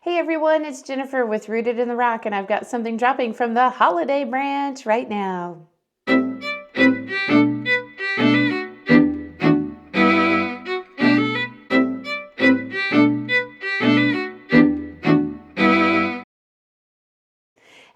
Hey everyone, it's Jennifer with Rooted in the Rock, and I've got something dropping from the holiday branch right now.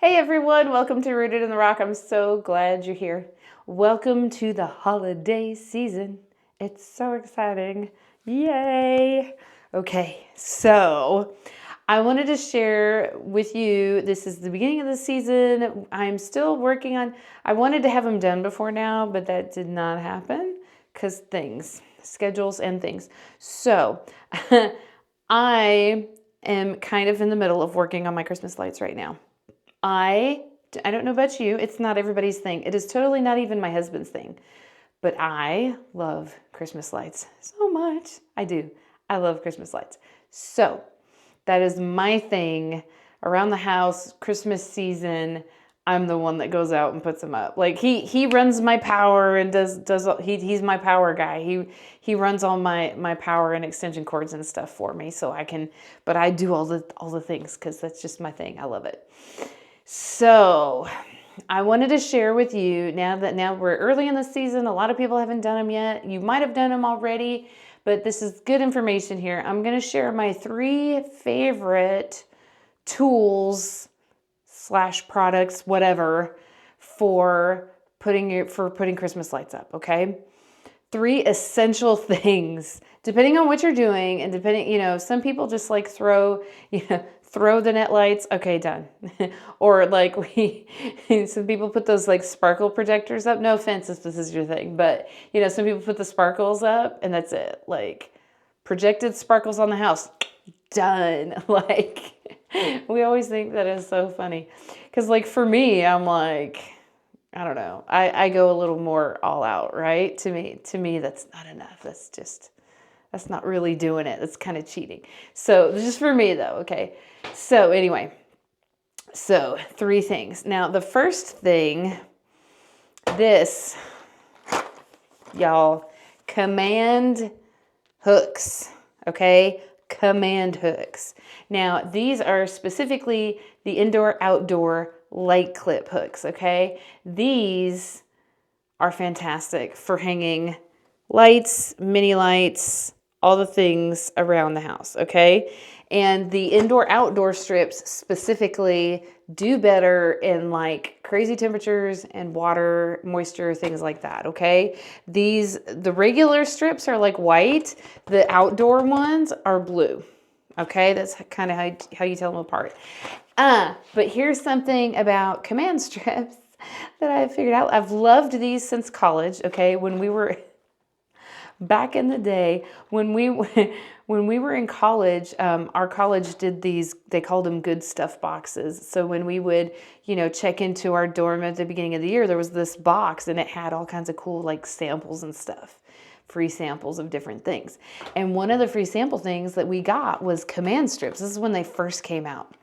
Hey everyone, welcome to Rooted in the Rock. I'm so glad you're here. Welcome to the holiday season. It's so exciting. Yay! Okay, so I wanted to share with you, this is the beginning of the season. I'm still working on, I wanted to have them done before now, but that did not happen because schedules and things. So I am kind of in the middle of working on my Christmas lights right now. I don't know about you. It's not everybody's thing. It is totally not even my husband's thing. But I love Christmas lights so much. I do. I love Christmas lights. So that is my thing around the house, Christmas season. I'm the one that goes out and puts them up. Like he runs my power and he's my power guy. He runs all my power and extension cords and stuff for me, so I can. But I do all the things because that's just my thing. I love it. So I wanted to share with you now we're early in the season. A lot of people haven't done them yet. You might have done them already, but this is good information here. I'm going to share my 3 favorite tools / products, whatever, for putting Christmas lights up. Okay. 3 essential things, depending on what you're doing, and depending, some people just like throw the net lights. Okay, done. Or like some people put those like sparkle projectors up. No offense if this is your thing, but some people put the sparkles up and that's it. Like projected sparkles on the house. Done. Like we always think that is so funny. Cause like for me, I'm like, I don't know. I go a little more all out, right? To me, that's not enough. That's not really doing it. That's kind of cheating. So just for me though, okay. So anyway, 3 things. Now the first thing, this, y'all, command hooks, okay? Command hooks. Now these are specifically the indoor-outdoor light clip hooks, okay? These are fantastic for hanging lights, mini lights, all the things around the house, okay? And the indoor-outdoor strips specifically do better in like crazy temperatures and water, moisture, things like that, okay? The regular strips are like white, the outdoor ones are blue, okay? That's kind of how you tell them apart. But here's something about command strips that I figured out. I've loved these since college, okay? When we were back in the day, when we were in college, our college did these, they called them good stuff boxes. So when we would, check into our dorm at the beginning of the year, there was this box and it had all kinds of cool like samples and stuff, free samples of different things. And one of the free sample things that we got was command strips. This is when they first came out.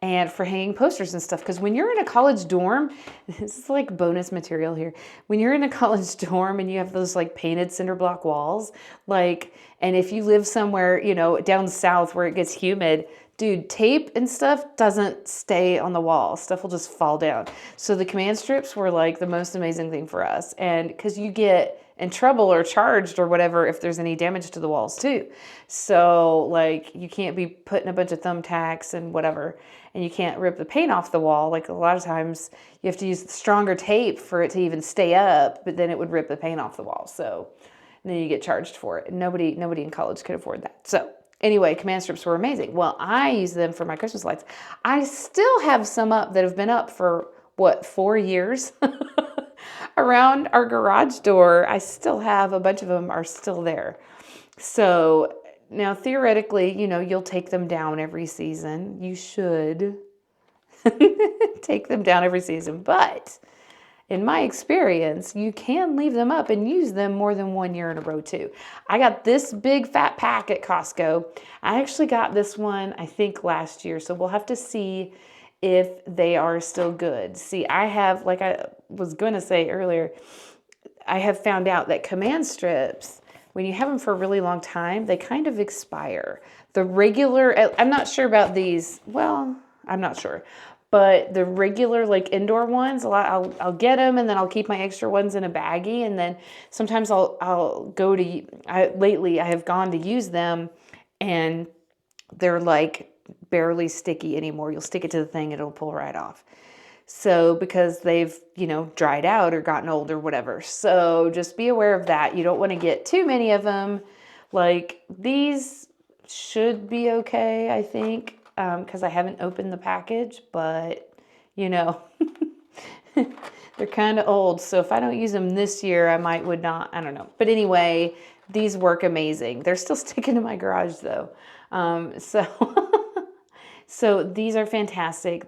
And for hanging posters and stuff. Because when you're in a college dorm, this is like bonus material here. When you're in a college dorm and you have those like painted cinder block walls, and if you live somewhere, down south where it gets humid, dude, tape and stuff doesn't stay on the wall. Stuff will just fall down. So the command strips were like the most amazing thing for us. And because you get in trouble or charged or whatever if there's any damage to the walls too. So like you can't be putting a bunch of thumbtacks and whatever, and you can't rip the paint off the wall. Like a lot of times you have to use stronger tape for it to even stay up, but then it would rip the paint off the wall. So and then you get charged for it. And nobody in college could afford that. So anyway, command strips were amazing. Well, I use them for my Christmas lights. I still have some up that have been up for 4 years? Around our garage door, I still have a bunch of them are still there. So now theoretically, you'll take them down every season. You should take them down every season. But in my experience, you can leave them up and use them more than 1 year in a row too. I got this big fat pack at Costco. I actually got this one, I think last year. So we'll have to see if they are still good. See, I have, like I was going to say earlier, I have found out that command strips, when you have them for a really long time, they kind of expire. The regular, I'm not sure about these. Well, I'm not sure. But the regular like indoor ones, I'll get them and then I'll keep my extra ones in a baggie. And then sometimes I'll go to, lately I have gone to use them and they're like barely sticky anymore. You'll stick it to the thing, it'll pull right off. So because they've, dried out or gotten old or whatever. So just be aware of that. You don't want to get too many of them. Like these should be okay, I think, because I haven't opened the package, but they're kind of old. So if I don't use them this year, would not, I don't know. But anyway, these work amazing. They're still sticking to my garage though. So these are fantastic.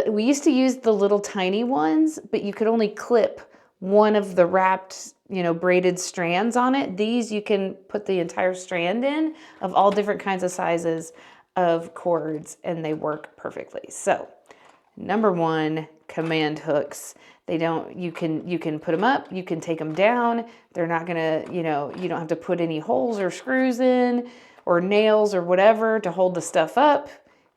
We used to use the little tiny ones, but you could only clip one of the wrapped, braided strands on it. These you can put the entire strand in of all different kinds of sizes of cords and they work perfectly. So number one, command hooks. You can put them up, you can take them down. They're not gonna, you don't have to put any holes or screws in or nails or whatever to hold the stuff up.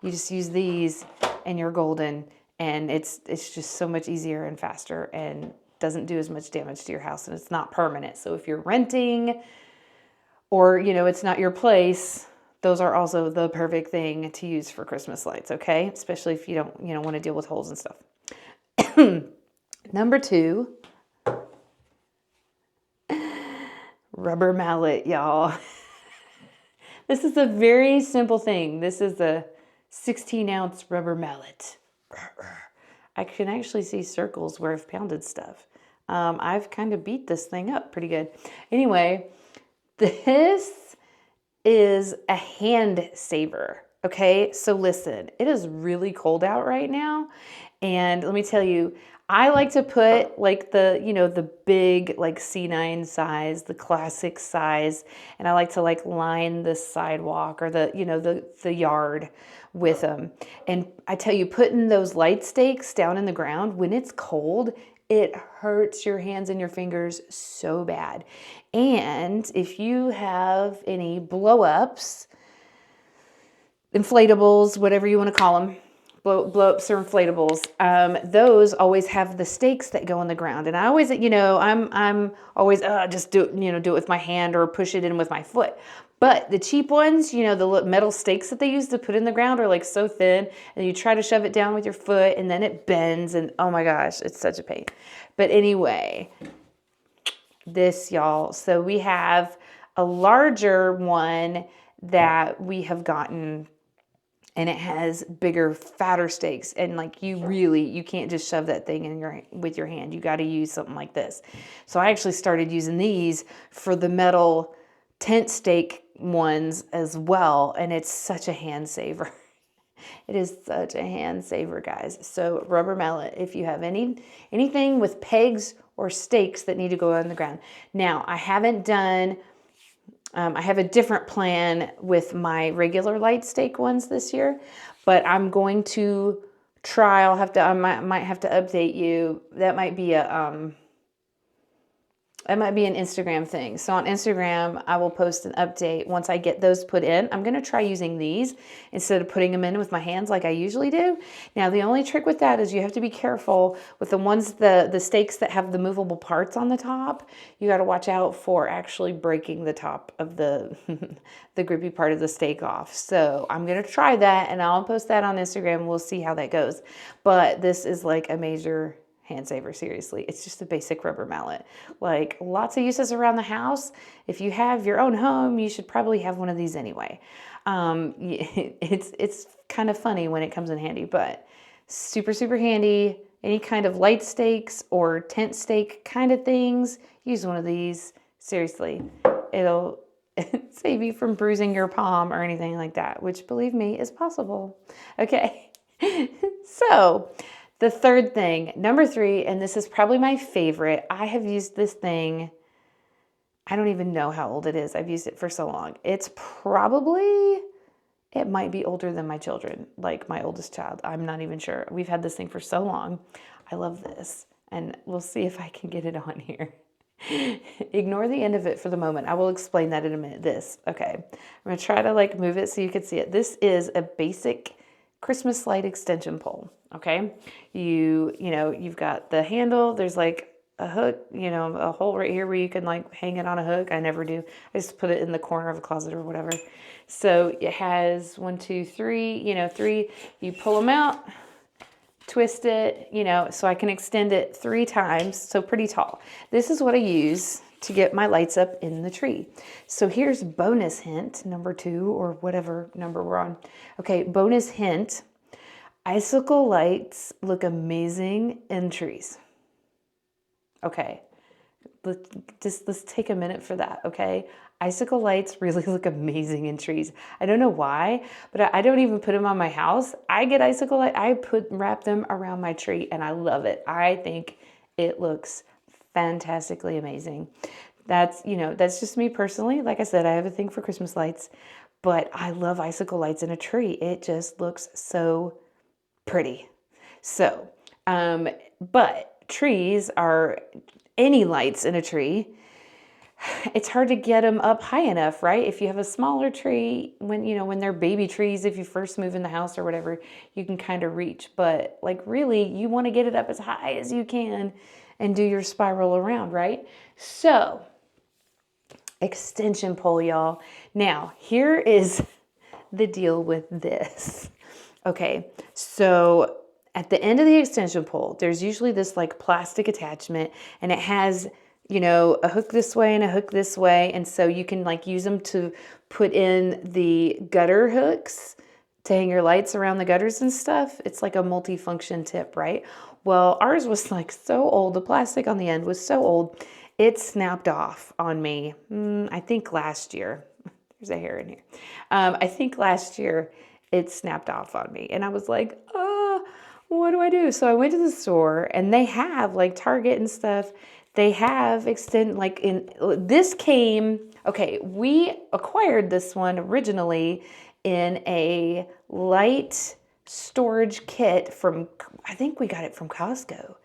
You just use these and you're golden. And it's just so much easier and faster and doesn't do as much damage to your house, and it's not permanent. So if you're renting or, it's not your place, those are also the perfect thing to use for Christmas lights, okay? Especially if you don't, want to deal with holes and stuff. Number two, rubber mallet, y'all. This is a very simple thing. This is a 16-ounce rubber mallet. I can actually see circles where I've pounded stuff. I've kind of beat this thing up pretty good. Anyway, this is a hand saver. Okay, so listen, it is really cold out right now. And let me tell you, I like to put like the big like C9 size, the classic size, and I like to like line the sidewalk or the yard with them. And I tell you, putting those light stakes down in the ground when it's cold, it hurts your hands and your fingers so bad. And if you have any blow-ups, inflatables, whatever you want to call them, blow-ups or inflatables, those always have the stakes that go in the ground. And I always, I'm always just do it with my hand or push it in with my foot. But the cheap ones, the metal stakes that they use to put in the ground are like so thin, and you try to shove it down with your foot and then it bends, and oh my gosh, it's such a pain. But anyway, this, y'all. So we have a larger one that we have gotten, and it has bigger, fatter stakes. And like you can't just shove that thing in with your hand. You got to use something like this. So I actually started using these for the metal tent stake ones as well. And it's such a hand saver. It is such a hand saver, guys. So rubber mallet, if you have anything with pegs or stakes that need to go on the ground. Now, I haven't done, I have a different plan with my regular light stake ones this year, but I'm going to try, I might have to update you. That might be an Instagram thing. So on Instagram, I will post an update once I get those put in. I'm going to try using these instead of putting them in with my hands like I usually do. Now, the only trick with that is you have to be careful with the ones, the stakes that have the movable parts on the top. You got to watch out for actually breaking the top of the, the grippy part of the stake off. So I'm going to try that and I'll post that on Instagram. We'll see how that goes. But this is like a major hand saver, seriously. It's just a basic rubber mallet. Like lots of uses around the house. If you have your own home, you should probably have one of these anyway. It's kind of funny when it comes in handy, but super, super handy. Any kind of light stakes or tent stake kind of things, use one of these. Seriously, it'll save you from bruising your palm or anything like that, which believe me is possible. Okay, so the third thing, number 3, and this is probably my favorite. I have used this thing, I don't even know how old it is. I've used it for so long. It might be older than my children, like my oldest child. I'm not even sure. We've had this thing for so long. I love this. And we'll see if I can get it on here. Ignore the end of it for the moment. I will explain that in a minute. Okay. I'm going to try to like move it so you can see it. This is a basic Christmas light extension pole. Okay. You've got the handle. There's like a hook, a hole right here where you can like hang it on a hook. I never do. I just put it in the corner of a closet or whatever. So it has 1, 2, 3, 3. You pull them out, twist it, so I can extend it 3 times. So pretty tall. This is what I use to get my lights up in the tree. So here's bonus hint number 2 or whatever number we're on. Okay, bonus hint. Icicle lights look amazing in trees. Okay, let's take a minute for that, okay? Icicle lights really look amazing in trees. I don't know why, but I don't even put them on my house. I get icicle light, wrap them around my tree, and I love it. I think it looks fantastically amazing. That's just me personally. Like I said, I have a thing for Christmas lights, but I love icicle lights in a tree. It just looks so pretty. So, but trees are any lights in a tree. It's hard to get them up high enough, right? If you have a smaller tree, when they're baby trees, if you first move in the house or whatever, you can kind of reach. But like really, you want to get it up as high as you can and do your spiral around, right? So, extension pole, y'all. Now, here is the deal with this. Okay, so at the end of the extension pole, there's usually this like plastic attachment, and it has, a hook this way and a hook this way. And so you can like use them to put in the gutter hooks to hang your lights around the gutters and stuff. It's like a multi-function tip, right? Well, ours was like so old. The plastic on the end was so old. It snapped off on me, I think last year. There's a hair in here. I think last year it snapped off on me. And I was like, what do I do? So I went to the store, and they have like Target and stuff. They have we acquired this one originally in a light storage kit I think we got it from Costco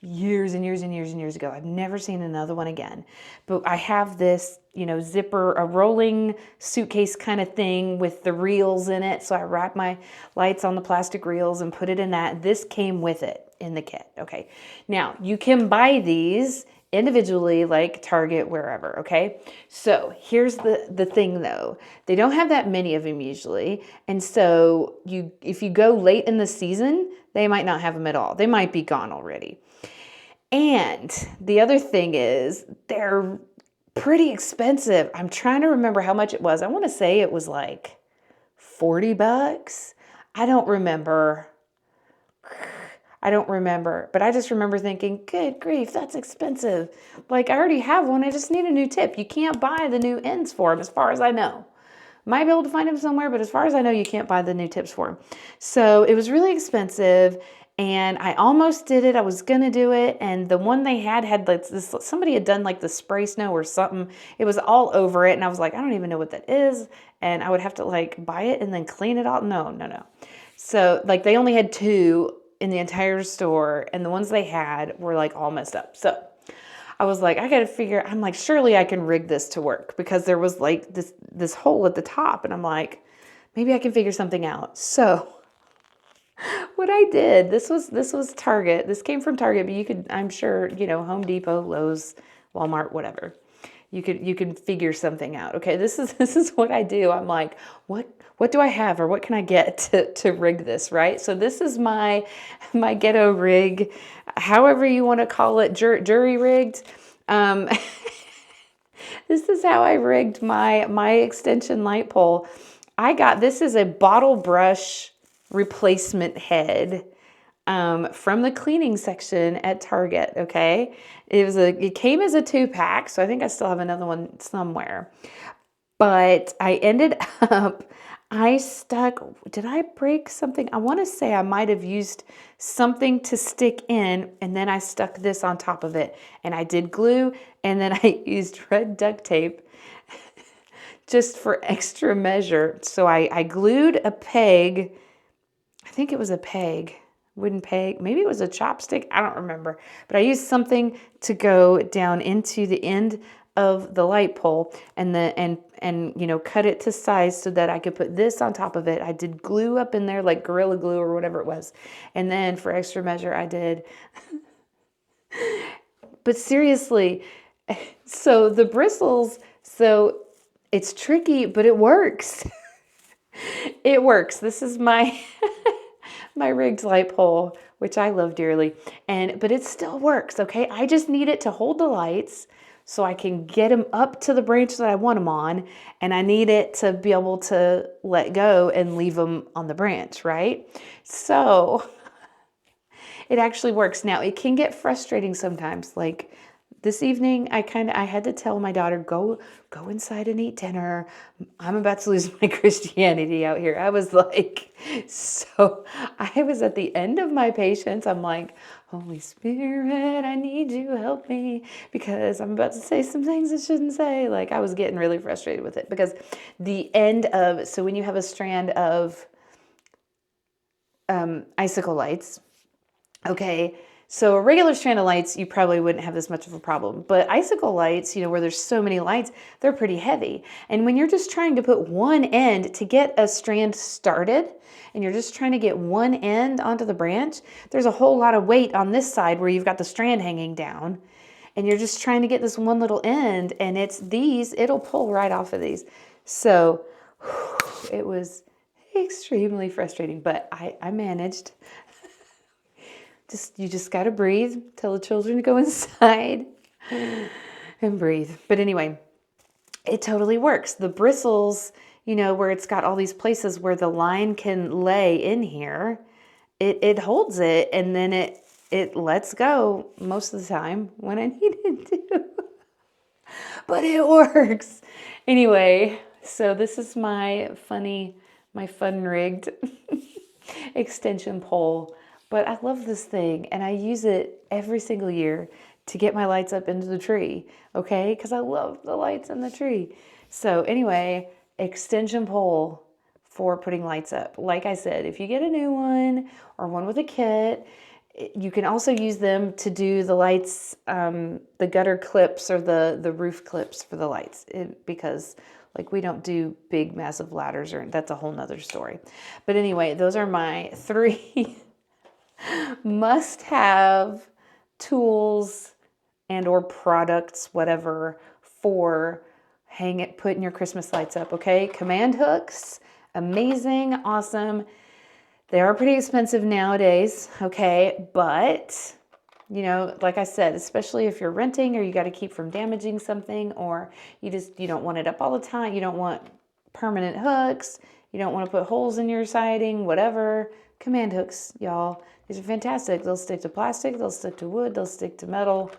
years and years and years and years ago. I've never seen another one again. But I have this, zipper, a rolling suitcase kind of thing with the reels in it. So I wrap my lights on the plastic reels and put it in that. This came with it in the kit. Okay. Now you can buy these individually, like Target, wherever. Okay. So here's the thing though. They don't have that many of them usually. And so if you go late in the season, they might not have them at all. They might be gone already. And the other thing is they're pretty expensive. I'm trying to remember how much it was. I want to say it was like $40. I don't remember, but I just remember thinking, good grief, that's expensive. Like I already have one. I just need a new tip. You can't buy the new ends for them as far as I know. Might be able to find them somewhere, but as far as I know, you can't buy the new tips for them. So it was really expensive. And I almost did it. I was going to do it. And the one they had like this, somebody had done like the spray snow or something. It was all over it. And I was like, I don't even know what that is. And I would have to like buy it and then clean it all. No. So like they only had 2 in the entire store. And the ones they had were like all messed up. So I was like, I'm like, surely I can rig this to work, because there was like this hole at the top. And I'm like, maybe I can figure something out. So what I did, this was Target. This came from Target, but you could, I'm sure, Home Depot, Lowe's, Walmart, whatever. You could figure something out. Okay, this is what I do. I'm like, what do I have, or what can I get to rig this, right? So this is my ghetto rig, however you want to call it, jury rigged. This is how I rigged my extension light pole. This is a bottle brush replacement head from the cleaning section at Target. Okay, it came as a 2-pack, so I think I still have another one somewhere. But I ended up, did I break something? I want to say I might have used something to stick in, and then I stuck this on top of it, and I did glue, and then I used red duct tape just for extra measure. So I glued a peg. I think it was a peg, wooden peg. Maybe it was a chopstick. I don't remember. But I used something to go down into the end of the light pole and cut it to size so that I could put this on top of it. I did glue up in there, like Gorilla Glue or whatever it was. And then for extra measure, I did. But seriously, so the bristles, so it's tricky, but it works. It works. This is my my rigged light pole, which I love dearly. But it still works, okay? I just need it to hold the lights so I can get them up to the branch that I want them on, and I need it to be able to let go and leave them on the branch, right? So it actually works. Now, it can get frustrating sometimes. Like this evening, I had to tell my daughter, go inside and eat dinner. I'm about to lose my Christianity out here. I was like, so I was at the end of my patience. I'm like, Holy Spirit, I need you, help me, because I'm about to say some things I shouldn't say. Like, I was getting really frustrated with it because so when you have a strand of icicle lights, okay, so a regular strand of lights, you probably wouldn't have this much of a problem. But icicle lights, where there's so many lights, they're pretty heavy. And when you're just trying to put one end to get a strand started, and you're just trying to get one end onto the branch, there's a whole lot of weight on this side where you've got the strand hanging down. And you're just trying to get this one little end, and it'll pull right off of these. So it was extremely frustrating, but I managed. You just got to breathe, tell the children to go inside and breathe. But anyway, it totally works. The bristles, where it's got all these places where the line can lay in here, it holds it, and then it lets go most of the time when I need it to. But it works. Anyway, so this is my fun rigged extension pole. But I love this thing, and I use it every single year to get my lights up into the tree, okay? Because I love the lights in the tree. So anyway, extension pole for putting lights up. Like I said, if you get a new one or one with a kit, you can also use them to do the lights, the gutter clips or the roof clips for the lights, because like we don't do big, massive ladders, that's a whole nother story. But anyway, those are my 3 must-have tools and or products, whatever, for putting your Christmas lights up, okay? Command hooks, amazing, awesome. They are pretty expensive nowadays, okay? But, like I said, especially if you're renting or you got to keep from damaging something, or you don't want it up all the time. You don't want permanent hooks. You don't want to put holes in your siding, whatever. Command hooks, y'all. These are fantastic. They'll stick to plastic, they'll stick to wood, they'll stick to metal.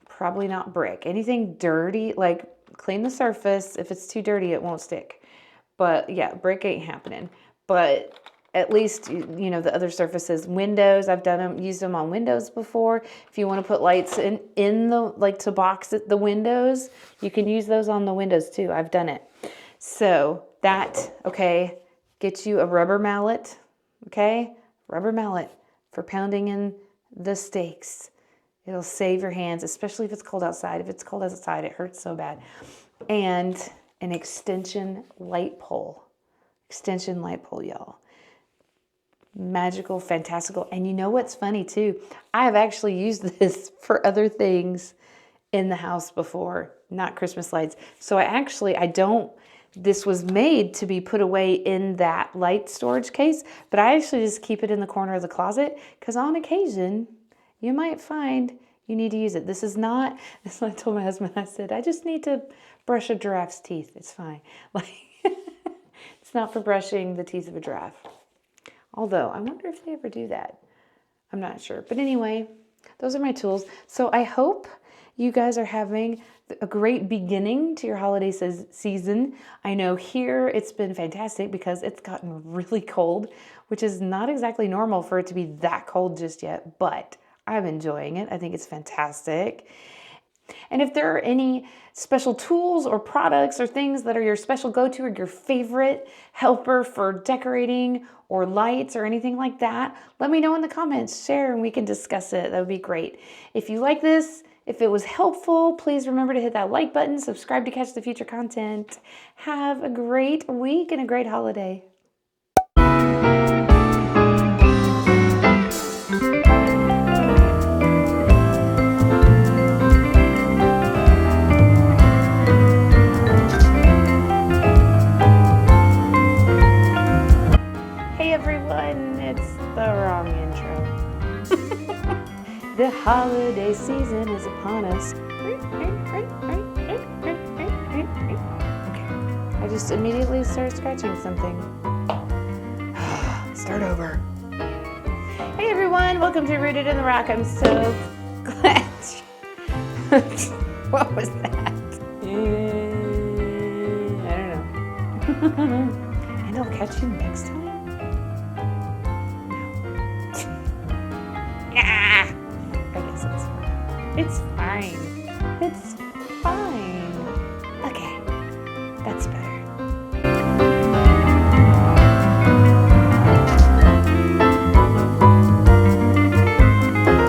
Probably not brick. Anything dirty, like clean the surface. If it's too dirty, it won't stick. But yeah, brick ain't happening. But at least, the other surfaces, windows, I've used them on windows before. If you want to put lights in to box the windows, you can use those on the windows too. I've done it. So that, okay, get you a rubber mallet, okay? Rubber mallet for pounding in the stakes. It'll save your hands, especially if it's cold outside. If it's cold outside, it hurts so bad. And an extension light pole. Extension light pole, y'all. Magical, fantastical. And you know what's funny too? I have actually used this for other things in the house before, not Christmas lights. So this was made to be put away in that light storage case, but I actually just keep it in the corner of the closet because on occasion, you might find you need to use it. This is what I told my husband. I said, I just need to brush a giraffe's teeth. It's fine. It's not for brushing the teeth of a giraffe. Although, I wonder if they ever do that. I'm not sure. But anyway, those are my tools. So I hope you guys are having a great beginning to your holiday season. I know here it's been fantastic because it's gotten really cold, which is not exactly normal for it to be that cold just yet, but I'm enjoying it. I think it's fantastic. And if there are any special tools or products or things that are your special go-to or your favorite helper for decorating or lights or anything like that, let me know in the comments. Share and we can discuss it. That would be great. If you like this, if it was helpful, please remember to hit that like button, subscribe to catch the future content. Have a great week and a great holiday. The holiday season is upon us. Okay, I just immediately started scratching something. Start over. Hey everyone, welcome to Rooted in the Rock. I'm so glad. What was that? I don't know. And I'll catch you next time. No. I guess it's fine. It's fine. It's